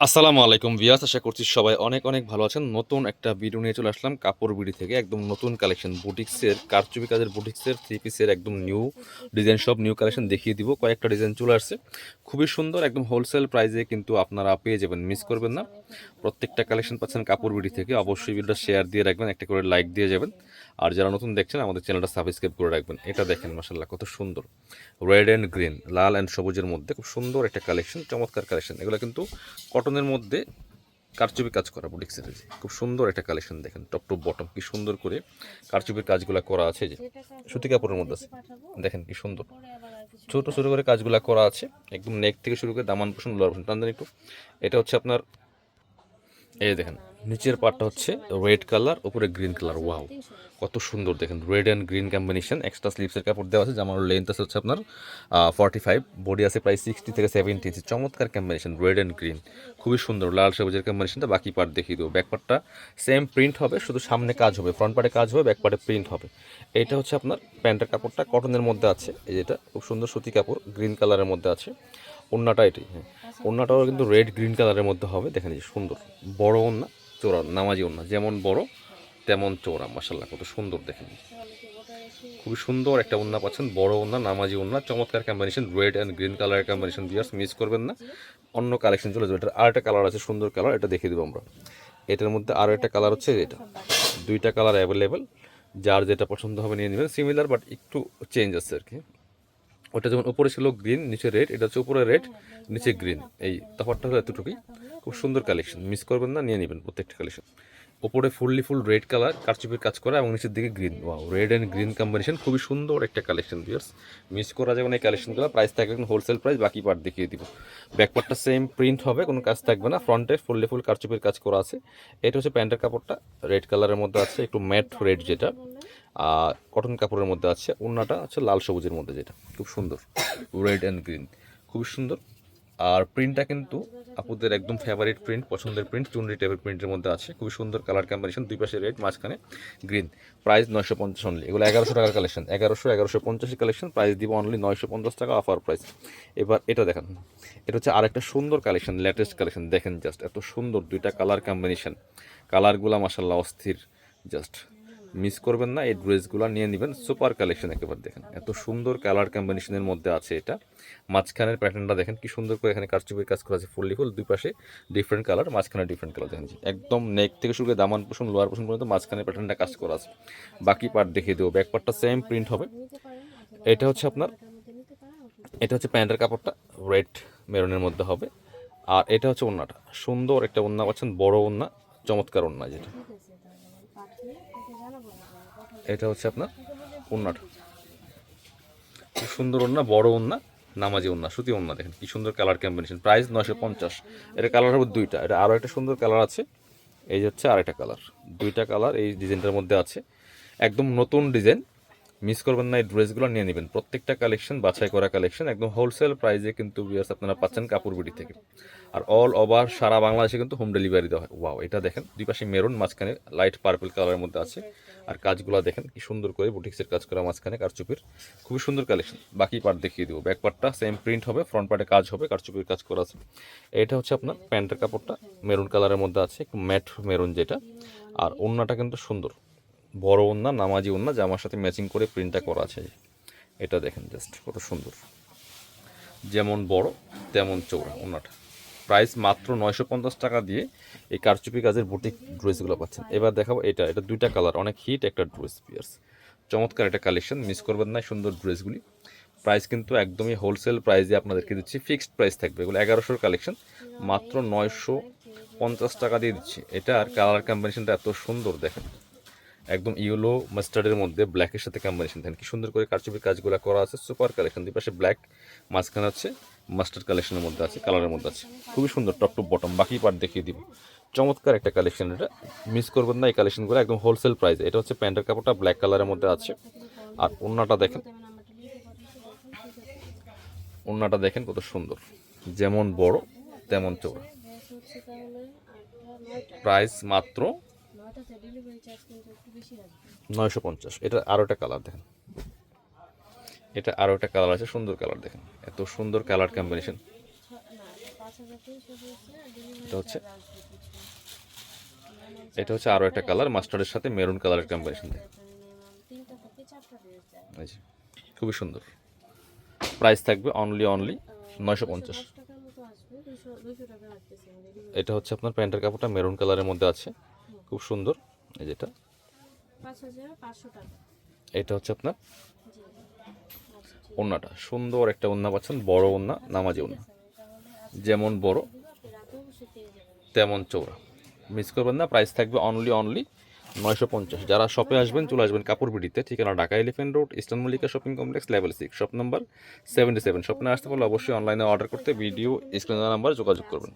আসসালামু আলাইকুম ভিউয়ার্স, আশা করছি সবাই অনেক অনেক ভালো আছেন। নতুন একটা ভিডিও নিয়ে চলে আসলাম কাপড় বিডি থেকে। একদম নতুন কালেকশন বুটিক্সের, কারচুপি কাজের বুটিক্সের থ্রি পিসের একদম নিউ ডিজাইন, সব নিউ কালেকশন দেখিয়ে দিব। কয়েকটা ডিজাইন চলে আসছে, খুবই সুন্দর, একদম হোলসেল প্রাইসে কিন্তু আপনারা পেয়ে যাবেন, মিস করবেন না। প্রত্যেকটা কালেকশন পাচ্ছেন কাপড় বিডি থেকে। অবশ্যই ভিডিওটা শেয়ার দিয়ে রাখবেন, একটা করে লাইক দিয়ে যাবেন। আর যারা নতুন দেখছেন আমাদের চ্যানেলটা সাবস্ক্রাইব করে রাখবেন। এটা দেখেন মাশাআল্লাহ কত সুন্দর, red and green, Lal and সবুজের মধ্যে খুব সুন্দর একটা কালেকশন, চমৎকার কালেকশন। এগুলো কিন্তু কটনের মধ্যে কারচুপি কাজ করা বুটিক্সের, খুব সুন্দর একটা কালেকশন। দেখেন টপ টু বটম কি সুন্দর করে কারচুপির কাজগুলো করা আছে, যে সুতি কাপড়ের মধ্যে আছে। দেখেন কি সুন্দর ছোট ছোট করে কাজগুলো করা আছে, একদম নেক থেকে শুরু করে দামান পোষণ লোয়ার পোষণ টান দেন একটু। এটা হচ্ছে আপনার, এই দেখেন নিচের পার্টটা হচ্ছে রেড কালার, উপরে গ্রিন কালার। ওয়াও, কত সুন্দর দেখেন, red and green combination. Extra স্লিভসের কাপড় দেওয়া আছে, জামার লেন্থ আছে হচ্ছে আপনার 45, বডি আছে প্রায় 60 থেকে 70 ইঞ্চি। চমৎকার কম্বিনেশন, রেড অ্যান্ড গ্রিন, খুবই সুন্দর লাল সবুজের কম্বিনেশনটা। বাকি পার্ট দেখিয়ে দেবো। ব্যাক পার্টটা সেম প্রিন্ট হবে, শুধু সামনে কাজ হবে, ফ্রন্ট পার্টে কাজ হবে, ব্যাক পার্টে প্রিন্ট হবে। এইটা হচ্ছে আপনার প্যান্টের কাপড়টা, কটনের মধ্যে আছে। এই যেটা খুব সুন্দর সুতি কাপড়, গ্রিন কালারের মধ্যে আছে। ওড়নাটা এটাই, হ্যাঁ, ওড়নাটাও কিন্তু রেড গ্রিন কালারের মধ্যে হবে। দেখেন এই সুন্দর বড় ওড়না, চোরা নামাজি ওড়না, যেমন বড় তেমন চোরা। মাশাল্লাহ কত সুন্দর দেখেন, খুবই সুন্দর একটা ওড়না পাচ্ছেন, বড় ওড়না, নামাজি ওড়না, চমৎকার কম্বিনেশন, রেড অ্যান্ড গ্রিন কালারের কম্বিনেশন। ভিউয়ার্স মিস করবেন না, অন্য কালেকশন চলে যাবে। এটার আর একটা কালার আছে, সুন্দর কালার, এটা দেখিয়ে দেবো আমরা। এটার মধ্যে আরও একটা কালার হচ্ছে এটা, দুইটা কালার অ্যাভেলেবেল, যার যেটা পছন্দ হবে নিয়ে নেবেন। সিমিলার বাট একটু চেঞ্জ আছে আর কি। ওটা যেমন উপরে ছিল গ্রিন, নিচে রেড, এটা হচ্ছে উপরে রেড, নিচে গ্রিন, এই তফাৎটা হলো এতটুকুই। খুব সুন্দর কালেকশন, মিস করবেন না, নিয়ে নেবেন প্রত্যেকটা কালেকশন। ওপরে ফুল রেড কালার কারচুপির কাজ করা, এবং নিচের দিকে green. Wow, red and green combination, খুবই সুন্দর একটা কালেকশন। ভিউয়ার্স মিস করা যাবে না এই কালেকশনগুলো। প্রাইস থাকবে এখন হোলসেল প্রাইস, বাকি পার্ট দেখিয়ে দিব। ব্যাকপার্টটা সেম প্রিন্ট হবে, কোনো কাজ থাকবে না। ফ্রন্টে ফুল কারচুপির কাজ করা আছে। এটা হচ্ছে প্যান্টের কাপড়টা, রেড কালারের মধ্যে আছে, একটু ম্যাট রেড যেটা, কটন কাপড়ের মধ্যে আছে। ওড়নাটা হচ্ছে লাল সবুজের মধ্যে, যেটা খুব সুন্দর, রেড অ্যান্ড গ্রিন, খুবই সুন্দর। আর প্রিন্টটা কিন্তু আপুদের একদম ফেভারিট প্রিন্ট, পছন্দের প্রিন্ট, চুনরি টাইপের প্রিন্টের মধ্যে আছে। খুবই সুন্দর কালার কম্বিনেশন, দুই পাশে রেড, মাঝখানে গ্রিন। Price 950 only. এগুলো 1100 টাকার কালেকশন, 1150 কালেকশন। প্রাইস দিব অনলি 950 টাকা, অফার প্রাইস। এবার এটা দেখেন, এটা হচ্ছে আরেকটা সুন্দর কালেকশন, লেটেস্ট কালেকশন। দেখেন জাস্ট এত সুন্দর দুইটা কালার কম্বিনেশন, কালারগুলো মাশাল্লাহ অস্থির, জাস্ট মিস করবেন না। এই ড্রেসগুলো নিয়ে নেবেন, সুপার কালেকশন একেবারে। দেখেন এত সুন্দর কালার কম্বিনেশনের মধ্যে আছে এটা। মাঝখানের প্যাটার্নটা দেখেন কি সুন্দর করে, এখানে কারচুপির কাজ করা আছে, ফুল, দুই পাশে ডিফারেন্ট কালার, মাঝখানে ডিফারেন্ট কালার। দেখেন একদম নেক থেকে শুরু করে দামান পোষণ লোয়ার পোষণ পর্যন্ত মাঝখানে প্যাটার্নটা কাজ করা আছে। বাকি পার্ট দেখিয়ে দেবো। ব্যাক পার্টটা সেম প্রিন্ট হবে। এটা হচ্ছে আপনার, এটা হচ্ছে প্যান্টের কাপড়টা, রেড মেরুনের মধ্যে হবে। আর এটা হচ্ছে ওড়নাটা, সুন্দর একটা ওড়না পাচ্ছেন, বড় ওড়না, চমৎকার ওড়না যেটা। এটা হচ্ছে আপনার ওড়নাটা, খুব সুন্দর ওড়না, বড় ওড়না, নামাজি ওড়না, সুতি ওড়না। দেখেন কি সুন্দর কালার কম্বিনেশন। প্রাইস 950। এটা কালার হবে দুইটা, এটা আরও একটা সুন্দর কালার আছে। এই যে হচ্ছে আরেকটা কালার, দুইটা কালার এই ডিজাইনটার মধ্যে আছে, একদম নতুন ডিজাইন। মিস করবেন না, এই ড্রেসগুলো নিয়ে নেবেন। প্রত্যেকটা কালেকশন বাছাই করা কালেকশন, একদম হোলসেল প্রাইসে কিন্তু ভিউয়ার্স আপনারা পাচ্ছেন কাপড় বিডি থেকে। আর অল ওভার সারা বাংলাদেশে কিন্তু হোম ডেলিভারি দেওয়া হয়। ওয়াও, এটা দেখেন দুই পাশে মেরুন, মাঝখানে লাইট পার্পল কালারের মধ্যে আছে। আর কাজগুলো দেখেন কি সুন্দর করে বুটিক্সের কাজ করা, মাঝখানে কারচুপির, খুবই সুন্দর কালেকশন। বাকি পার্ট দেখিয়ে দেবো। ব্যাক পার্টটা সেম প্রিন্ট হবে, ফ্রন্ট পার্টে কাজ হবে, কারচুপির কাজ করা আছে। এটা হচ্ছে আপনার প্যান্টের কাপড়টা, মেরুন কালারের মধ্যে আছে, একটু ম্যাট মেরুন যেটা। আর ওড়নাটা কিন্তু সুন্দর, বড় ওড়না, নামাজি ওড়না, জামার সাথে ম্যাচিং করে প্রিন্টটা করা আছে। এটা দেখেন জাস্ট কত সুন্দর, যেমন বড় তেমন চৌড়া ওড়নাটা। প্রাইস মাত্র 950 টাকা দিয়ে এই কারচুপি কাজের বুটিক ড্রেসগুলো পাচ্ছেন। এবার দেখাবো এটা, এটা দুইটা কালার, অনেক হিট একটা ড্রেস পিয়ার্স, চমৎকার একটা কালেকশন, মিস করবেন না সুন্দর ড্রেসগুলি। প্রাইস কিন্তু একদমই হোলসেল প্রাইসে আপনাদেরকে দিচ্ছি, ফিক্সড প্রাইস থাকবে। এগুলো 1100 কালেকশন, মাত্র 950 টাকা দিয়ে দিচ্ছি। এটা আর কালার কম্বিনেশনটা এত সুন্দর দেখেন, একদম ইয়েলো মাস্টার্ডের মধ্যে ব্ল্যাকের সাথে কম্বিনেশন। দেখেন কি সুন্দর করে কারচুপির কাজগুলো করা আছে, সুপার কালেকশন। দুই পাশে ব্ল্যাক, মাঝখানে হচ্ছে মাস্টার্ড কালেকশনের মধ্যে আছে, কালারের মধ্যে আছে, খুবই সুন্দর টপ টু বটম। বাকি পার্ট দেখিয়ে দিব। চমৎকার একটা কালেকশন, এটা মিস করবেন না এই কালেকশনগুলো, একদম হোলসেল প্রাইস। এটা হচ্ছে প্যান্টের কাপড়টা ব্ল্যাক কালারের মধ্যে আছে। আর ওড়নাটা দেখেন, ওড়নাটা দেখেন কত সুন্দর, যেমন বড় তেমন চৌড়া। প্রাইস মাত্র 950। এটা আরও একটা কালার দেখেন, এটা আরও একটা কালার আছে, সুন্দর কালার দেখেন, এত সুন্দর কালার কম্বিনেশন। এটা হচ্ছে আরো একটা কালার মাস্টার্ডের সাথে মেরুন কালারের কম্বিনেশন। এই যে খুবই সুন্দর। প্রাইস থাকবে অনলি 950। এটা হচ্ছে আপনার প্যান্টের কাপড়টা মেরুন কালারের মধ্যে আছে, খুব সুন্দর। এই যেটা 5500 টাকা। এটা হচ্ছে আপনার ওড়নাটা, সুন্দর একটা ওড়না পাচ্ছেন, বড় ওড়না, নামাজি ওড়না, যেমন বড় তেমন চৌড়া, মিস করবেন না। প্রাইস থাকবে অনলি 950। যারা শপে আসবেন চলে আসবেন কাপড় বিডিতে, ঠিকানা Dhaka elephant road, eastern Mallika shopping complex, level 6, shop number 77। Shop না আসতে পারলে অবশ্যই অনলাইনে অর্ডার করতে ভিডিও স্ক্রিনে নাম্বার যোগাযোগ করবেন।